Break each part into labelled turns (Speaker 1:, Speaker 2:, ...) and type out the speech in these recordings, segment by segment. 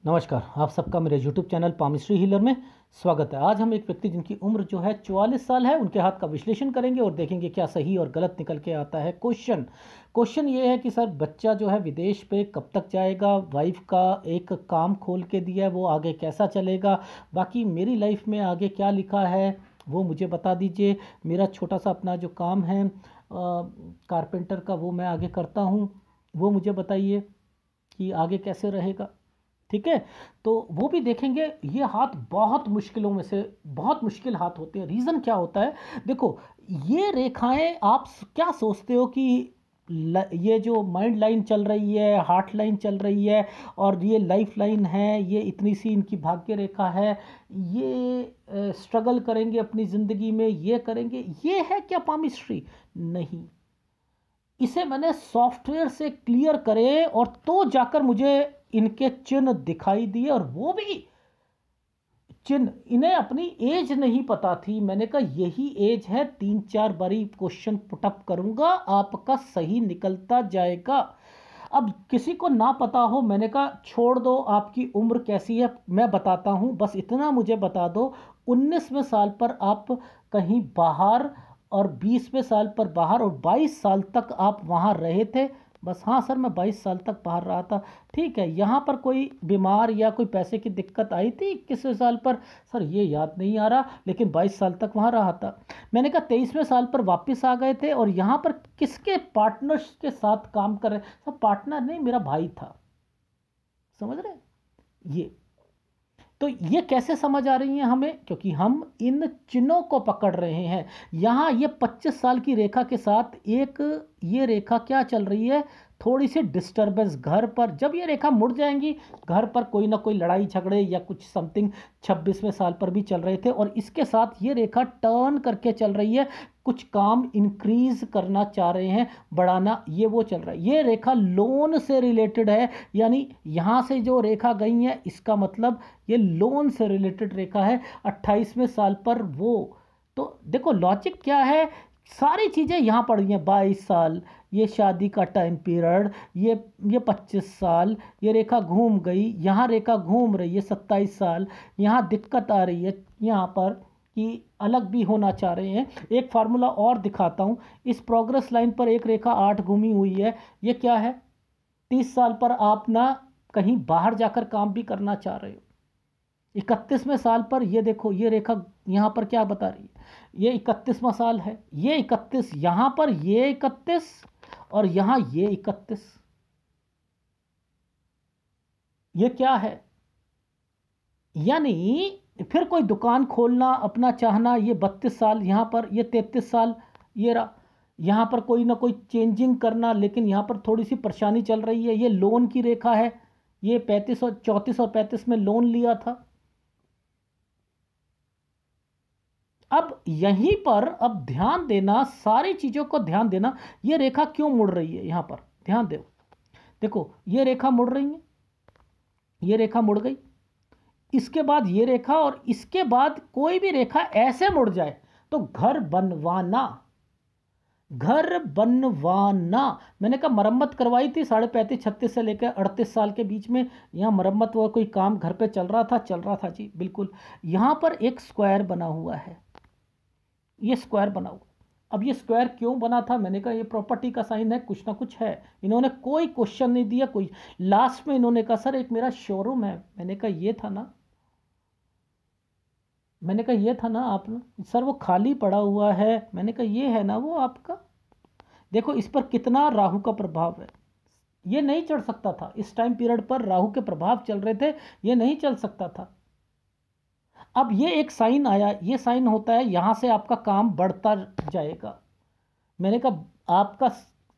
Speaker 1: नमस्कार, आप सबका मेरे YouTube चैनल पामिस्ट्री हीलर में स्वागत है। आज हम एक व्यक्ति जिनकी उम्र जो है 44 साल है, उनके हाथ का विश्लेषण करेंगे और देखेंगे क्या सही और गलत निकल के आता है। क्वेश्चन ये है कि सर बच्चा जो है विदेश पे कब तक जाएगा, वाइफ का एक काम खोल के दिया है, वो आगे कैसा चलेगा, बाकी मेरी लाइफ में आगे क्या लिखा है वो मुझे बता दीजिए। मेरा छोटा सा अपना जो काम है कारपेंटर का, वो मैं आगे करता हूँ, वो मुझे बताइए कि आगे कैसे रहेगा। ठीक है, तो वो भी देखेंगे। ये हाथ बहुत मुश्किलों में से बहुत मुश्किल हाथ होते हैं। रीज़न क्या होता है, देखो ये रेखाएं, आप क्या सोचते हो कि ये जो माइंड लाइन चल रही है, हार्ट लाइन चल रही है और ये लाइफ लाइन है, ये इतनी सी इनकी भाग्य रेखा है, ये स्ट्रगल करेंगे अपनी ज़िंदगी में, ये करेंगे, ये है क्या पामिस्ट्री? नहीं, इसे मैंने सॉफ्टवेयर से क्लियर करे और तो जाकर मुझे इनके चिन्ह दिखाई दिए। और वो भी चिन्ह, इन्हें अपनी एज नहीं पता थी। मैंने कहा यही एज है, 3-4 बारी क्वेश्चन पुटअप करूंगा, आपका सही निकलता जाएगा। अब किसी को ना पता हो, मैंने कहा छोड़ दो, आपकी उम्र कैसी है मैं बताता हूं, बस इतना मुझे बता दो। 19वें साल पर आप कहीं बाहर और 20वें साल पर बाहर और 22 साल तक आप वहाँ रहे थे। बस हाँ सर, मैं 22 साल तक बाहर रहा था। ठीक है, यहाँ पर कोई बीमार या कोई पैसे की दिक्कत आई थी 21वें साल पर? सर ये याद नहीं आ रहा, लेकिन 22 साल तक वहाँ रहा था। मैंने कहा 23वें साल पर वापस आ गए थे और यहाँ पर किसके पार्टनर्स के साथ काम कर रहे? सर पार्टनर नहीं, मेरा भाई था। समझ रहे? ये तो ये कैसे समझ आ रही हैं हमें, क्योंकि हम इन चिन्हों को पकड़ रहे हैं। यहाँ ये 25 साल की रेखा के साथ एक ये रेखा क्या चल रही है, थोड़ी सी डिस्टरबेंस घर पर। जब ये रेखा मुड़ जाएंगी, घर पर कोई ना कोई लड़ाई झगड़े या कुछ समथिंग 26वें साल पर भी चल रहे थे। और इसके साथ ये रेखा टर्न करके चल रही है, कुछ काम इंक्रीज करना चाह रहे हैं, बढ़ाना, ये वो चल रहा है। ये रेखा लोन से रिलेटेड है, यानी यहाँ से जो रेखा गई है इसका मतलब ये लोन से रिलेटेड रेखा है। 28वें साल पर वो, तो देखो लॉजिक क्या है, सारी चीज़ें यहाँ पड़ गई हैं। 22 साल ये शादी का टाइम पीरियड, ये 25 साल, ये रेखा घूम गई, यहाँ रेखा घूम रही है 27 साल, यहाँ दिक्कत आ रही है यहाँ पर कि अलग भी होना चाह रहे हैं। एक फार्मूला और दिखाता हूँ। इस प्रोग्रेस लाइन पर एक रेखा 8 घूमी हुई है, ये क्या है? 30 साल पर आप ना कहीं बाहर जाकर काम भी करना चाह रहे हो। 31वें साल पर ये देखो, ये रेखा यहाँ पर क्या बता रही है, ये 31वां साल है, ये 31, यहाँ पर ये 31 और यहाँ ये 31, ये क्या है? यानी फिर कोई दुकान खोलना अपना चाहना, ये 32 साल, यहाँ पर ये 33 साल, ये रहा। यहाँ पर कोई ना कोई चेंजिंग करना, लेकिन यहाँ पर थोड़ी सी परेशानी चल रही है। ये लोन की रेखा है, ये 34 और 35 में लोन लिया था। अब यहीं पर अब ध्यान देना, सारी चीज़ों को ध्यान देना। ये रेखा क्यों मुड़ रही है, यहाँ पर ध्यान दो। देखो ये रेखा मुड़ रही है, ये रेखा मुड़ गई, इसके बाद ये रेखा, और इसके बाद कोई भी रेखा ऐसे मुड़ जाए तो घर बनवाना, घर बनवाना। मैंने कहा मरम्मत करवाई थी 35-36 से लेकर 38 साल के बीच में, यहाँ मरम्मत व कोई काम घर पे चल रहा था जी, बिल्कुल। यहाँ पर एक स्क्वायर बना हुआ है, ये स्क्वायर बना हुआ। अब ये स्क्वायर क्यों बना था? मैंने कहा ये प्रॉपर्टी का साइन है, कुछ ना कुछ है। इन्होंने कोई क्वेश्चन नहीं दिया, कोई। लास्ट में इन्होंने कहा सर एक मेरा शोरूम है। मैंने कहा ये था ना, मैंने कहा ये था ना आप, सर वो खाली पड़ा हुआ है। मैंने कहा ये है ना वो आपका। देखो इस पर कितना राहु का प्रभाव है, ये नहीं चढ़ सकता था। इस टाइम पीरियड पर राहु के प्रभाव चल रहे थे, ये नहीं चल सकता था। अब ये एक साइन आया, ये साइन होता है यहाँ से आपका काम बढ़ता जाएगा। मैंने कहा आपका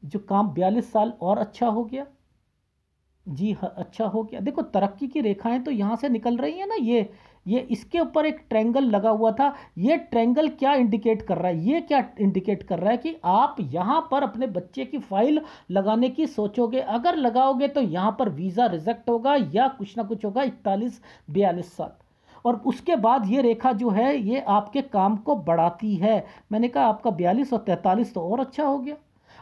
Speaker 1: जो काम 42 साल और अच्छा हो गया। जी हाँ, अच्छा हो गया। देखो तरक्की की रेखाएं तो यहाँ से निकल रही है ना, ये इसके ऊपर एक ट्रायंगल लगा हुआ था। ये ट्रायंगल क्या इंडिकेट कर रहा है, ये क्या इंडिकेट कर रहा है कि आप यहाँ पर अपने बच्चे की फाइल लगाने की सोचोगे। अगर लगाओगे तो यहाँ पर वीज़ा रिजेक्ट होगा या कुछ ना कुछ होगा। 41-42 साल, और उसके बाद ये रेखा जो है ये आपके काम को बढ़ाती है। मैंने कहा आपका 42 और 43 तो और अच्छा हो गया।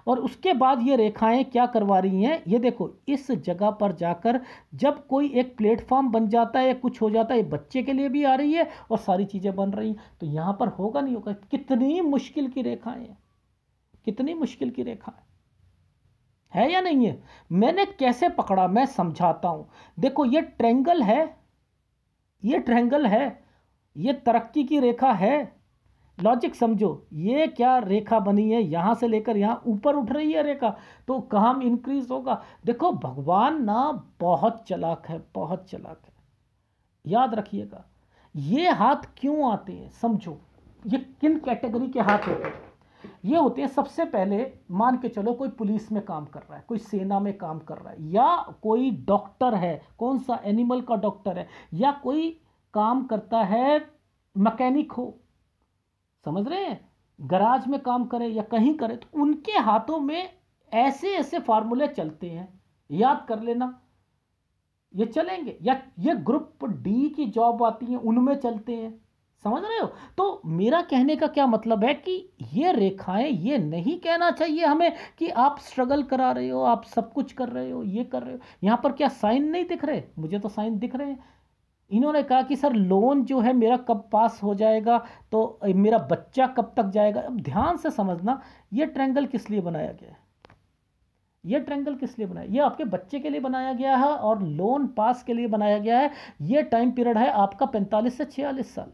Speaker 1: और उसके बाद ये रेखाएं क्या करवा रही हैं, ये देखो इस जगह पर जाकर जब कोई एक प्लेटफॉर्म बन जाता है या कुछ हो जाता है, ये बच्चे के लिए भी आ रही है और सारी चीज़ें बन रही हैं, तो यहाँ पर होगा नहीं होगा। कितनी मुश्किल की रेखाएं हैं, कितनी मुश्किल की रेखाएं है या नहीं है। मैंने कैसे पकड़ा, मैं समझाता हूं। देखो ये ट्रायंगल है, ये ट्रायंगल है, ये तरक्की की रेखा है। लॉजिक समझो, ये क्या रेखा बनी है, यहां से लेकर यहां ऊपर उठ रही है रेखा, तो कहाँ इंक्रीज होगा। देखो भगवान ना बहुत चालाक है, बहुत चालाक है, याद रखिएगा। ये हाथ क्यों आते हैं समझो, ये किन कैटेगरी के हाथ होते हैं। ये होते हैं सबसे पहले, मान के चलो कोई पुलिस में काम कर रहा है, कोई सेना में काम कर रहा है, या कोई डॉक्टर है, कौन सा एनिमल का डॉक्टर है, या कोई काम करता है मैकेनिक हो, समझ रहे हैं, गराज में काम करे या कहीं करे, तो उनके हाथों में ऐसे ऐसे फार्मूले चलते हैं, याद कर लेना, ये चलेंगे। या ये ग्रुप डी की जॉब आती है उनमें चलते हैं, समझ रहे हो। तो मेरा कहने का क्या मतलब है कि ये रेखाएं, ये नहीं कहना चाहिए हमें कि आप स्ट्रगल करा रहे हो, आप सब कुछ कर रहे हो, ये कर रहे हो। यहां पर क्या साइन नहीं दिख रहे, मुझे तो साइन दिख रहे हैं। इन्होंने कहा कि सर लोन जो है मेरा कब पास हो जाएगा, तो मेरा बच्चा कब तक जाएगा। अब ध्यान से समझना, ये ट्रायंगल किस लिए बनाया गया है, ये ट्रायंगल किस लिए बनाया, ये आपके बच्चे के लिए बनाया गया है और लोन पास के लिए बनाया गया है। ये टाइम पीरियड है आपका 45 से 46 साल।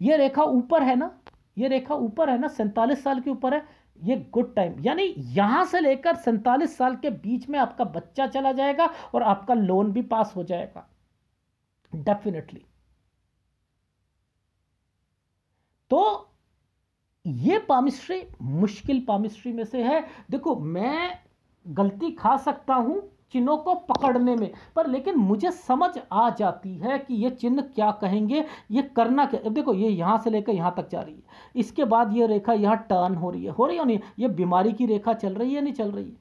Speaker 1: ये रेखा ऊपर है ना, ये रेखा ऊपर है ना, 47 साल के ऊपर है, ये गुड टाइम, यानी यहां से लेकर 47 साल के बीच में आपका बच्चा चला जाएगा और आपका लोन भी पास हो जाएगा डेफिनेटली। तो ये पामिस्ट्री मुश्किल पामिस्ट्री में से है। देखो मैं गलती खा सकता हूं चिन्हों को पकड़ने में, पर लेकिन मुझे समझ आ जाती है कि ये चिन्ह क्या कहेंगे, ये करना क्या। अब देखो ये यहां से लेकर यहां तक जा रही है, इसके बाद ये रेखा यहां टर्न हो रही है, हो रही है नहीं, ये बीमारी की रेखा चल रही है नहीं चल रही है,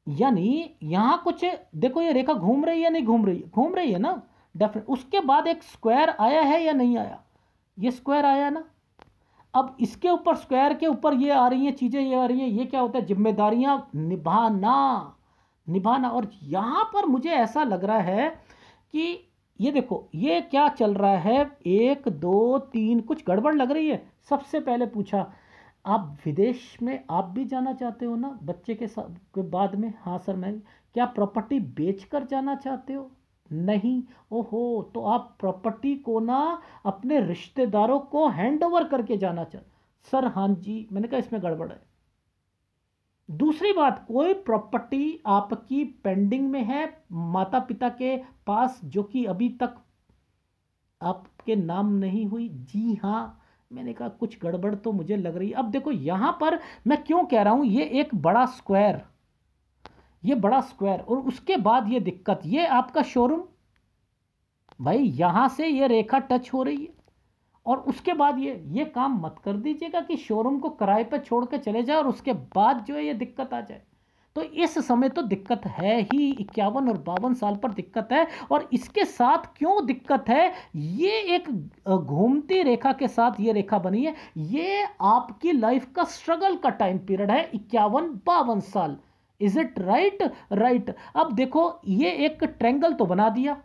Speaker 1: यानी यहां कुछ देखो, ये रेखा घूम रही है नहीं घूम रही है, घूम रही है ना डेफिनेट। उसके बाद एक स्क्वायर आया है या नहीं आया, ये स्क्वायर आया ना। अब इसके ऊपर स्क्वायर के ऊपर ये आ रही हैं चीजें, ये आ रही हैं, ये क्या होता है, जिम्मेदारियां निभाना, निभाना। और यहां पर मुझे ऐसा लग रहा है कि ये देखो ये क्या चल रहा है, 1 2 3 कुछ गड़बड़ लग रही है। सबसे पहले पूछा आप विदेश में आप भी जाना चाहते हो ना बच्चे के बाद में, हाँ सर मैं। क्या प्रॉपर्टी बेचकर जाना चाहते हो, नहीं, ओहो, तो आप प्रॉपर्टी को ना अपने रिश्तेदारों को हैंड ओवर करके जाना चाहते, सर हाँ जी। मैंने कहा इसमें गड़बड़ है। दूसरी बात, कोई प्रॉपर्टी आपकी पेंडिंग में है माता पिता के पास जो कि अभी तक आपके नाम नहीं हुई, जी हाँ। मैंने कहा कुछ गड़बड़ तो मुझे लग रही है। अब देखो यहां पर मैं क्यों कह रहा हूं, ये एक बड़ा स्क्वायर, ये बड़ा स्क्वायर, और उसके बाद ये दिक्कत, ये आपका शोरूम, भाई यहां से ये रेखा टच हो रही है, और उसके बाद ये काम मत कर दीजिएगा कि शोरूम को किराए पर छोड़ के चले जाए और उसके बाद जो है ये दिक्कत आ जाए। तो इस समय तो दिक्कत है ही, 51 और 52 साल पर दिक्कत है। और इसके साथ क्यों दिक्कत है, ये एक घूमती रेखा के साथ ये रेखा बनी है, ये आपकी लाइफ का स्ट्रगल का टाइम पीरियड है, 51 52 साल। Is it right, right. अब देखो ये एक ट्रायंगल तो बना दिया,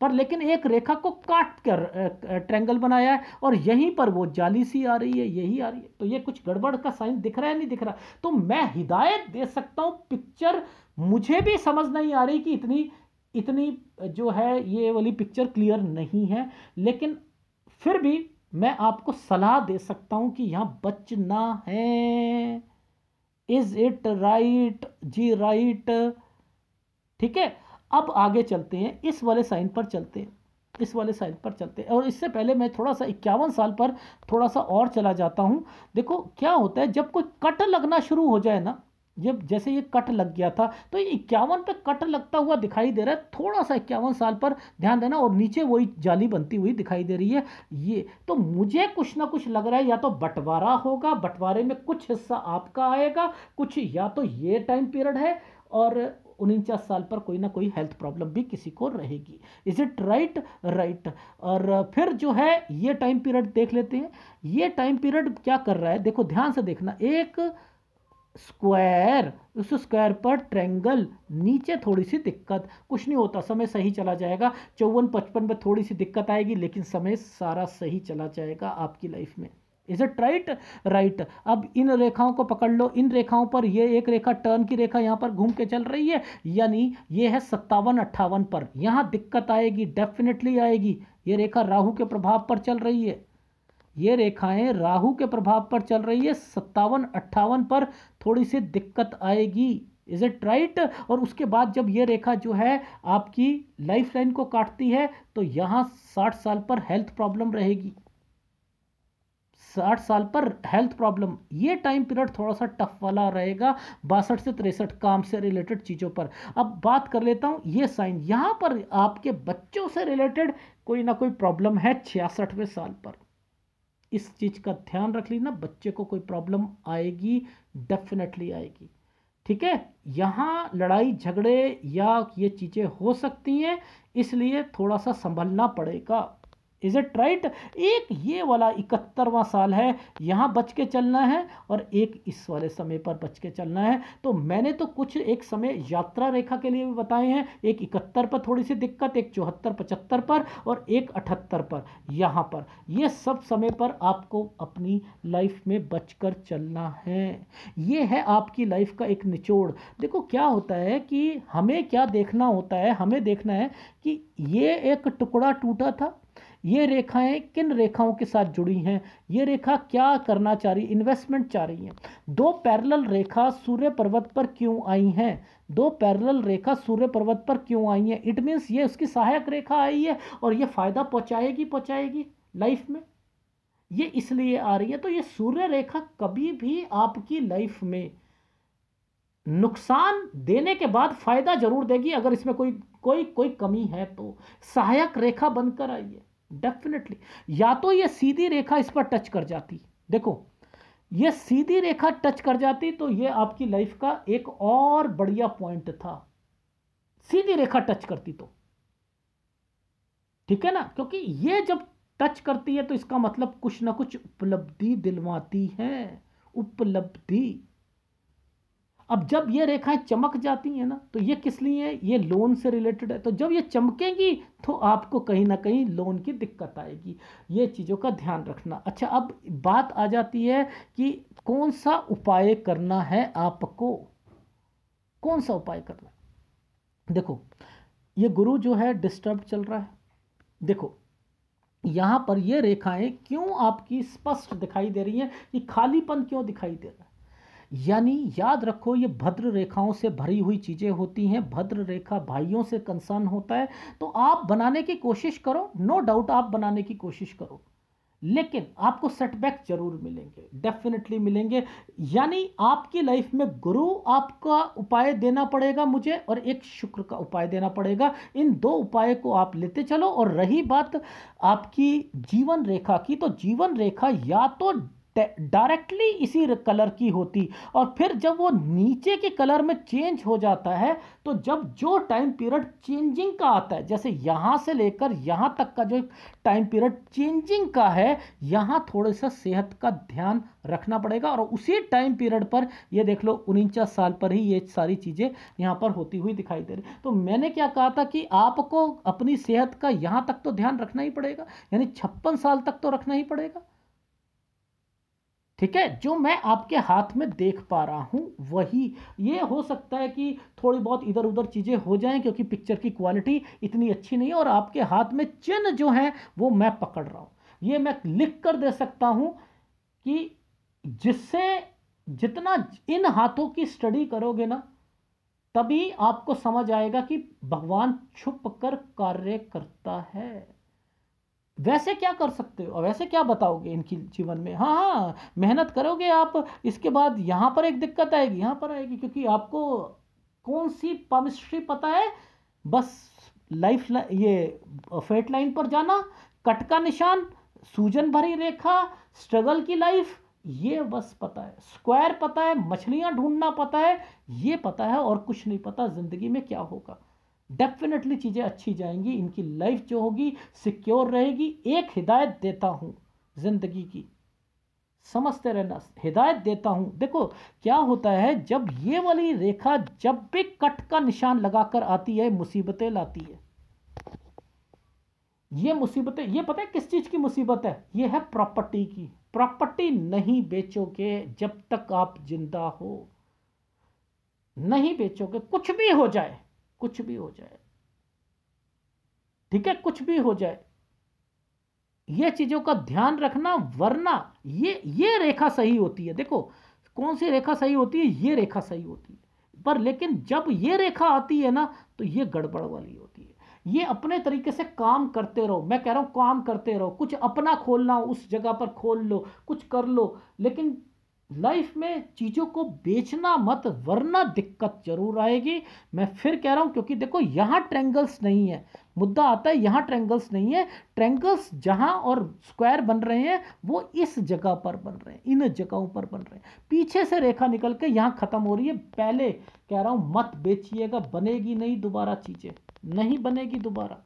Speaker 1: पर लेकिन एक रेखा को काट कर ट्रायंगल बनाया है, और यहीं पर वो जाली सी आ रही है, यही आ रही है। तो ये कुछ गड़बड़ का साइन दिख रहा है नहीं दिख रहा। तो मैं हिदायत दे सकता हूं, पिक्चर मुझे भी समझ नहीं आ रही कि इतनी इतनी जो है ये वाली पिक्चर क्लियर नहीं है, लेकिन फिर भी मैं आपको सलाह दे सकता हूं कि यहां बचना है। इज इट राइट जी, राइट, ठीक है। अब आगे चलते हैं, इस वाले साइन पर चलते हैं, इस वाले साइन पर चलते हैं। और इससे पहले मैं थोड़ा सा 51 साल पर थोड़ा सा और चला जाता हूं। देखो क्या होता है जब कोई कट लगना शुरू हो जाए ना, जब जैसे ये कट लग गया था, तो ये 51 पे कट लगता हुआ दिखाई दे रहा है, थोड़ा सा 51 साल पर ध्यान देना, और नीचे वही जाली बनती हुई दिखाई दे रही है। ये तो मुझे कुछ ना कुछ लग रहा है, या तो बंटवारा होगा, बंटवारे में कुछ हिस्सा आपका आएगा, कुछ या तो ये टाइम पीरियड है, और 49 साल पर कोई ना कोई हेल्थ प्रॉब्लम भी किसी को रहेगी। Is it right? राइट। और फिर जो है ये टाइम पीरियड देख लेते हैं। ये टाइम पीरियड क्या कर रहा है, देखो ध्यान से देखना, एक स्क्वायर, उस स्क्वायर पर ट्रायंगल, नीचे थोड़ी सी दिक्कत, कुछ नहीं होता, समय सही चला जाएगा। 54-55 में थोड़ी सी दिक्कत आएगी लेकिन समय सारा सही चला जाएगा आपकी लाइफ में। Is it right? राइट। अब इन रेखाओं को पकड़ लो, इन रेखाओं पर ये एक रेखा टर्न की रेखा यहां पर घूम के चल रही है, यानी ये है 57-58 पर, यहां दिक्कत आएगी, डेफिनेटली आएगी। ये रेखा राहु के प्रभाव पर चल रही है, ये रेखाएं राहु के प्रभाव पर चल रही है, 57-58 पर थोड़ी सी दिक्कत आएगी। Is it right? और उसके बाद जब ये रेखा जो है आपकी लाइफ लाइन को काटती है तो यहां 60 साल पर हेल्थ प्रॉब्लम रहेगी, 60 साल पर हेल्थ प्रॉब्लम। ये टाइम पीरियड थोड़ा सा टफ वाला रहेगा 62 से 63 काम से रिलेटेड चीज़ों पर। अब बात कर लेता हूं ये साइन, यहां पर आपके बच्चों से रिलेटेड कोई ना कोई प्रॉब्लम है 66वें साल पर, इस चीज का ध्यान रख लेना, बच्चे को कोई प्रॉब्लम आएगी, डेफिनेटली आएगी। ठीक है, यहां लड़ाई झगड़े या ये चीजें हो सकती हैं, इसलिए थोड़ा सा संभलना पड़ेगा। Is it right? एक ये वाला 71वां साल है, यहां बच के चलना है, और एक इस वाले समय पर बच के चलना है। तो मैंने तो कुछ एक समय यात्रा रेखा के लिए भी बताए हैं, एक 71 पर थोड़ी सी दिक्कत, एक 74-75 पर, और एक 78 पर। यहां पर ये सब समय पर आपको अपनी लाइफ में बचकर चलना है। ये है आपकी लाइफ का एक निचोड़। देखो क्या होता है कि हमें क्या देखना होता है, हमें देखना है कि ये एक टुकड़ा टूटा था, ये रेखाएं किन रेखाओं के साथ जुड़ी हैं, ये रेखा क्या करना चाह रही, इन्वेस्टमेंट चाह रही है। दो पैरेलल रेखा सूर्य पर्वत पर क्यों आई हैं, दो पैरेलल रेखा सूर्य पर्वत पर क्यों आई है, इट मीन्स ये उसकी सहायक रेखा आई है और ये फायदा पहुंचाएगी लाइफ में, ये इसलिए आ रही है। तो ये सूर्य रेखा कभी भी आपकी लाइफ में नुकसान देने के बाद फायदा जरूर देगी, अगर इसमें कोई कमी है तो सहायक रेखा बनकर आई है डेफिनेटली। या तो ये सीधी रेखा इस पर टच कर जाती, देखो ये सीधी रेखा टच कर जाती तो ये आपकी लाइफ का एक और बढ़िया पॉइंट था, सीधी रेखा टच करती तो, ठीक है ना, क्योंकि ये जब टच करती है तो इसका मतलब कुछ ना कुछ उपलब्धि दिलवाती है, उपलब्धि। अब जब ये रेखाएं चमक जाती हैं ना, तो ये किस लिए है, ये लोन से रिलेटेड है, तो जब ये चमकेंगी तो आपको कहीं ना कहीं लोन की दिक्कत आएगी, ये चीज़ों का ध्यान रखना। अच्छा, अब बात आ जाती है कि कौन सा उपाय करना है आपको, कौन सा उपाय करना है। देखो ये गुरु जो है डिस्टर्ब चल रहा है, देखो यहां पर ये रेखाएं क्यों आपकी स्पष्ट दिखाई दे रही हैं, कि खालीपन क्यों दिखाई दे रहा है, यानी याद रखो ये भद्र रेखाओं से भरी हुई चीजें होती हैं, भद्र रेखा भाइयों से कंसर्न होता है। तो आप बनाने की कोशिश करो, नो डाउट आप बनाने की कोशिश करो, लेकिन आपको सेटबैक जरूर मिलेंगे, डेफिनेटली मिलेंगे। यानी आपकी लाइफ में गुरु आपका उपाय देना पड़ेगा मुझे, और एक शुक्र का उपाय देना पड़ेगा, इन दो उपाय को आप लेते चलो। और रही बात आपकी जीवन रेखा की, तो जीवन रेखा या तो डायरेक्टली इसी कलर की होती, और फिर जब वो नीचे के कलर में चेंज हो जाता है, तो जब जो टाइम पीरियड चेंजिंग का आता है, जैसे यहां से लेकर यहां तक का जो टाइम पीरियड चेंजिंग का है, यहां थोड़ा सा सेहत का ध्यान रखना पड़ेगा। और उसी टाइम पीरियड पर ये देख लो 49 साल पर ही ये सारी चीजें यहां पर होती हुई दिखाई दे रही। तो मैंने क्या कहा था कि आपको अपनी सेहत का यहां तक तो ध्यान रखना ही पड़ेगा, यानी 56 साल तक तो रखना ही पड़ेगा, ठीक है। जो मैं आपके हाथ में देख पा रहा हूं वही, ये हो सकता है कि थोड़ी बहुत इधर उधर चीजें हो जाएं, क्योंकि पिक्चर की क्वालिटी इतनी अच्छी नहीं है, और आपके हाथ में चिन्ह जो है वो मैं पकड़ रहा हूं, ये मैं लिख कर दे सकता हूं, कि जिससे जितना इन हाथों की स्टडी करोगे ना, तभी आपको समझ आएगा कि भगवान छुप कर कार्य करता है। वैसे क्या कर सकते हो, और वैसे क्या बताओगे इनकी जीवन में, हाँ हाँ मेहनत करोगे आप, इसके बाद यहां पर एक दिक्कत आएगी, यहां पर आएगी, क्योंकि आपको कौन सी पामिस्ट्री पता है, बस लाइफ ये फेट लाइन पर जाना, कट का निशान, सूजन भरी रेखा, स्ट्रगल की लाइफ, ये बस पता है, स्क्वायर पता है, मछलियां ढूंढना पता है, ये पता है और कुछ नहीं पता ज़िंदगी में क्या होगा। डेफिनेटली चीज़ें अच्छी जाएंगी, इनकी लाइफ जो होगी सिक्योर रहेगी। एक हिदायत देता हूं ज़िंदगी की, समझते रहना, हिदायत देता हूं। देखो क्या होता है, जब ये वाली रेखा जब भी कट का निशान लगाकर आती है, मुसीबतें लाती है। ये मुसीबतें, ये पता है किस चीज की मुसीबत है? ये है प्रॉपर्टी की। प्रॉपर्टी नहीं बेचोगे जब तक आप जिंदा हो, नहीं बेचोगे, कुछ भी हो जाए, कुछ भी हो जाए, ठीक है, कुछ भी हो जाए, ये चीजों का ध्यान रखना। वरना ये रेखा सही होती है, देखो कौन सी रेखा सही होती है, ये रेखा सही होती है, पर लेकिन जब ये रेखा आती है ना, तो ये गड़बड़ वाली होती है। ये अपने तरीके से काम करते रहो, मैं कह रहा हूं काम करते रहो, कुछ अपना खोलना हो उस जगह पर खोल लो, कुछ कर लो, लेकिन लाइफ में चीज़ों को बेचना मत, वरना दिक्कत जरूर आएगी। मैं फिर कह रहा हूं, क्योंकि देखो यहां ट्रेंगल्स नहीं है, मुद्दा आता है यहां ट्रेंगल्स नहीं है। ट्रेंगल्स जहां और स्क्वायर बन रहे हैं वो इस जगह पर बन रहे हैं, इन जगहों पर बन रहे हैं। पीछे से रेखा निकल के यहां खत्म हो रही है। पहले कह रहा हूं मत बेचिएगा, बनेगी नहीं दोबारा, चीजें नहीं बनेगी दोबारा।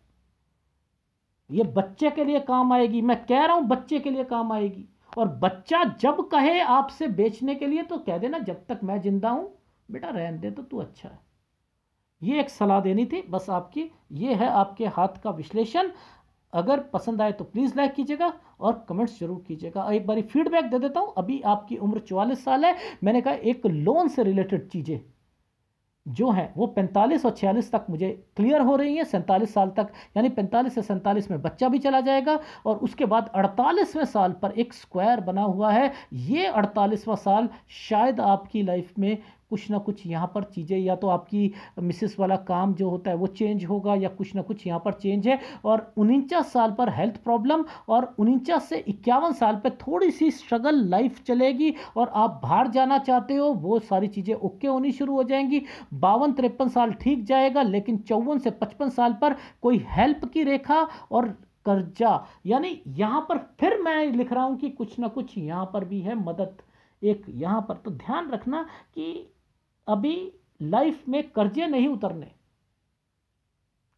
Speaker 1: ये बच्चे के लिए काम आएगी, मैं कह रहा हूं बच्चे के लिए काम आएगी। और बच्चा जब कहे आपसे बेचने के लिए, तो कह देना जब तक मैं जिंदा हूं बेटा रहने दे, तो तू अच्छा है। ये एक सलाह देनी थी बस आपकी। ये है आपके हाथ का विश्लेषण। अगर पसंद आए तो प्लीज़ लाइक कीजिएगा और कमेंट्स जरूर कीजिएगा। एक बारी फीडबैक दे देता हूं, अभी आपकी उम्र 44 साल है, मैंने कहा एक लोन से रिलेटेड चीज़ें जो है वो 45 और 46 तक मुझे क्लियर हो रही है। 47 साल तक, यानी 45 से 47 में बच्चा भी चला जाएगा, और उसके बाद 48वें साल पर एक स्क्वायर बना हुआ है। ये 48वां साल शायद आपकी लाइफ में कुछ ना कुछ यहाँ पर चीज़ें, या तो आपकी मिसेस वाला काम जो होता है वो चेंज होगा, या कुछ ना कुछ यहाँ पर चेंज है। और 49 साल पर हेल्थ प्रॉब्लम, और 49 से 51 साल पर थोड़ी सी स्ट्रगल लाइफ चलेगी, और आप बाहर जाना चाहते हो, वो सारी चीज़ें ओके होनी शुरू हो जाएंगी। 52-53 साल ठीक जाएगा, लेकिन 54 से 55 साल पर कोई हेल्प की रेखा और कर्जा, यानी यहां पर फिर मैं लिख रहा हूं कि कुछ ना कुछ यहां पर भी है मदद एक यहां पर। तो ध्यान रखना कि अभी लाइफ में कर्जे नहीं उतरने,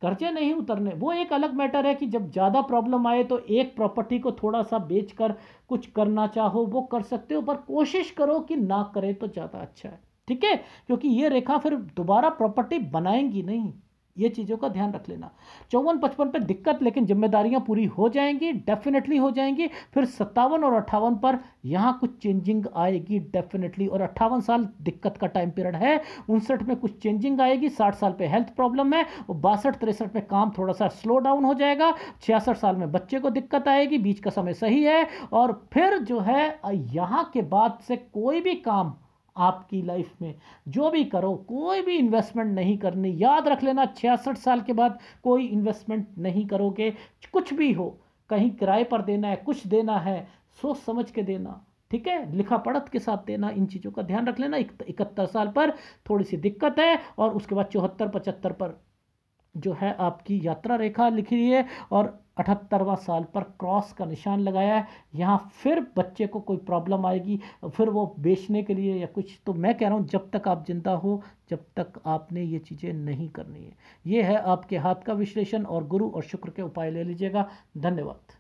Speaker 1: कर्जे नहीं उतरने। वो एक अलग मैटर है कि जब ज़्यादा प्रॉब्लम आए तो एक प्रॉपर्टी को थोड़ा सा बेचकर कुछ करना चाहो वो कर सकते हो, पर कोशिश करो कि ना करें तो ज़्यादा अच्छा है, ठीक है? क्योंकि ये रेखा फिर दोबारा प्रॉपर्टी बनाएंगी नहीं, ये चीज़ों का ध्यान रख लेना। 54-55 पे दिक्कत, लेकिन जिम्मेदारियां पूरी हो जाएंगी, डेफिनेटली हो जाएंगी। फिर 57 और 58 पर यहाँ कुछ चेंजिंग आएगी डेफिनेटली, और 58 साल दिक्कत का टाइम पीरियड है। 59 में कुछ चेंजिंग आएगी, 60 साल पे हेल्थ प्रॉब्लम है, और 62-63 में काम थोड़ा सा स्लो डाउन हो जाएगा, 66 साल में बच्चे को दिक्कत आएगी, बीच का समय सही है। और फिर जो है यहाँ के बाद से कोई भी काम आपकी लाइफ में जो भी करो, कोई भी इन्वेस्टमेंट नहीं करनी, याद रख लेना। 66 साल के बाद कोई इन्वेस्टमेंट नहीं करोगे, कुछ भी हो, कहीं किराए पर देना है, कुछ देना है, सोच समझ के देना, ठीक है, लिखा पढ़त के साथ देना। इन चीज़ों का ध्यान रख लेना। 71 साल पर थोड़ी सी दिक्कत है, और उसके बाद 74-75 पर जो है आपकी यात्रा रेखा लिखी हुई है, और 78वां साल पर क्रॉस का निशान लगाया है। यहाँ फिर बच्चे को कोई प्रॉब्लम आएगी, फिर वो बेचने के लिए या कुछ। तो मैं कह रहा हूँ जब तक आप जिंदा हो, जब तक आपने ये चीज़ें नहीं करनी है। ये है आपके हाथ का विश्लेषण, और गुरु और शुक्र के उपाय ले लीजिएगा। धन्यवाद।